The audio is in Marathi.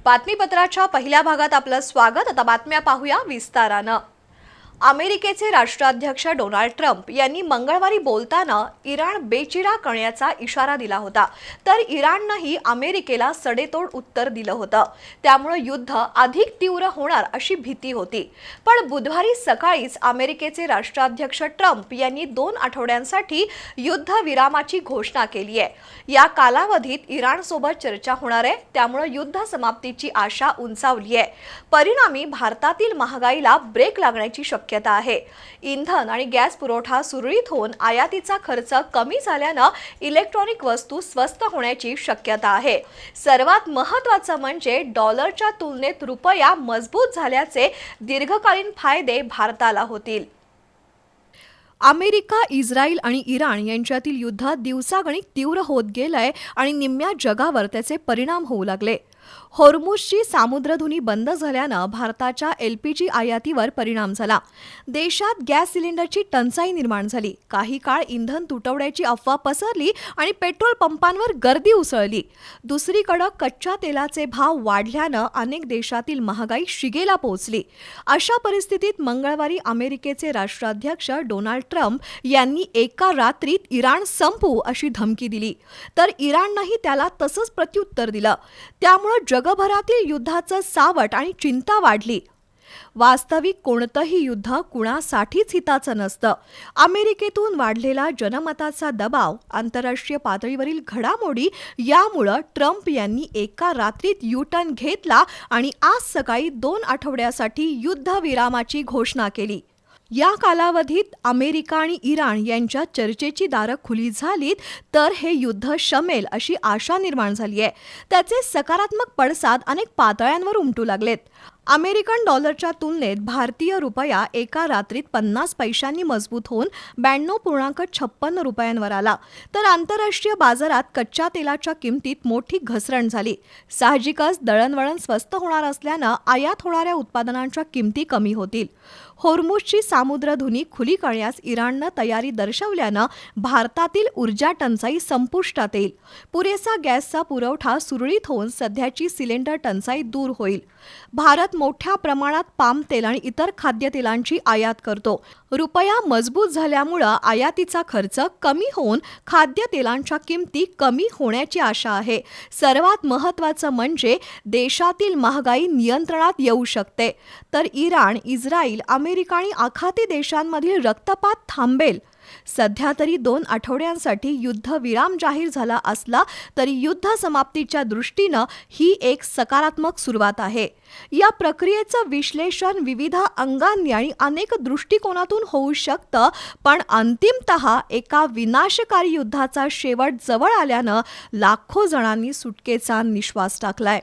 बातमीपत्राच्या पहिल्या भागात आपलं स्वागत। आता बातम्या पाहूया विस्तारानं। अमेरिकेचे राष्ट्राध्यक्ष डोनाल्ड ट्रम्प यांनी मंगळवारी बोलताना इराण बेचिरा करण्याचा इशारा दिला होता, तर इराणनेही अमेरिकेला सडेतोड उत्तर दिलं होतं। त्यामुळे युद्ध अधिक तीव्र होणार अशी भीती होती। पण बुधवारी सकाळीच अमेरिकेचे राष्ट्राध्यक्ष ट्रम्प यांनी 2 आठवड्यांसाठी युद्धविरामाची घोषणा केली आहे। या कालावधीत इराणसोबत चर्चा होणार आहे, त्यामुळे युद्ध समाप्तीची आशा उंचावली आहे। परिणामी भारतातील महागाईला ब्रेक लागण्याची शक्यता आहे। इंधन आणि गॅस पुरवठा सुरळीत होऊन आयातीचा खर्च कमी झाल्याने इलेक्ट्रॉनिक वस्तू स्वस्त होण्याची शक्यता आहे। सर्वात महत्त्वाचं म्हणजे डॉलरच्या तुलनेत रुपया मजबूत झाल्याचे दीर्घकालीन फायदे भारताला होतील। अमेरिका, इस्रायल आणि इराण यांच्यातील युद्ध दिवसागणिक तीव्र होत गेलंय आणि निम्म्या जगावर त्याचे परिणाम होऊ लागले। होर्मुझची सामुद्रधुनी बंद झाल्यानं भारताच्या LPG आयातीवर परिणाम झाला। देशात गॅस सिलेंडरची टंचाई निर्माण झाली। काही काळ इंधन तुटवड्याची अफवा पसरली आणि पेट्रोल पंपांवर गर्दी उसळली। दुसरीकडे कच्च्या तेलाचे भाव वाढल्यानं अनेक देशातील महागाई शिगेला पोहोचली। अशा परिस्थितीत मंगळवारी अमेरिकेचे राष्ट्राध्यक्ष डोनाल्ड ट्रम्प यांनी एका रात्रीत इराण संपवू अशी धमकी दिली, तर इराणनेही त्याला तसंच प्रत्युत्तर दिलं। त्यामुळे जगभरातील युद्धाचं सावट आणि चिंता वाढली। वास्तविक कोणतंही युद्ध कुणासाठीच हिताचं नसतं। अमेरिकेतून वाढलेला जनमताचा दबाव, आंतरराष्ट्रीय पातळीवरील घडामोडी यामुळे ट्रम्प यांनी एका रात्रीत U-टर्न घेतला आणि आज सकाळी 2 आठवड्यासाठी युद्धविरामाची घोषणा केली। या कालावधीत अमेरिका आणि इराण यांच्या चर्चेची दारं खुली झालीत तर हे युद्ध शमेल अशी आशा निर्माण झाली आहे। त्याचे सकारात्मक पडसाद अनेक पातळ्यांवर उमटू लागलेत। अमेरिकन डॉलरच्या तुलनेत भारतीय रुपया एका रात्रीत 50 पैशांनी मजबूत होऊन 92.56 रुपयांवर आला, तर आंतरराष्ट्रीय बाजारात कच्च्या तेलाच्या किमतीत मोठी घसरण झाली। साहजिकच दळणवळण स्वस्त होणार असल्यानं आयात होणाऱ्या उत्पादनांच्या किमती कमी होतील। होर्मुझची सामुद्रधुनी खुली करण्यास इराणनं तयारी दर्शवल्यानं भारतातील ऊर्जा टंचाई संपुष्टात येईल। पुरेसा गॅसचा पुरवठा सुरळीत होऊन सध्याची सिलेंडर टंचाई दूर होईल। भारत मोठ्या प्रमाणात पाम तेल आणि इतर खाद्यतेलांची आयात करतो। रुपया मजबूत झाल्यामुळे आयातीचा खर्च कमी होऊन खाद्यतेलांच्या किमती कमी होण्याची आशा आहे। सर्वात महत्त्वाचं म्हणजे देशातील महागाई नियंत्रणात येऊ शकते, तर इराण, इस्रायल, अमेरिका आणि आखाती देशांमधील रक्तपात थांबेल। सध्या तरी 2 आठवड्यांसाठी युद्धविराम जाहीर झाला असला तरी युद्ध समाप्तीच्या दृष्टीनं ही एक सकारात्मक सुरुवात आहे। या प्रक्रियेचं विश्लेषण विविध अंगांनी आणि अनेक दृष्टिकोनातून होऊ शकतं, पण अंतिमतः एका विनाशकारी युद्धाचा शेवट जवळ आल्यानं लाखो जणांनी सुटकेचा निश्वास टाकलाय।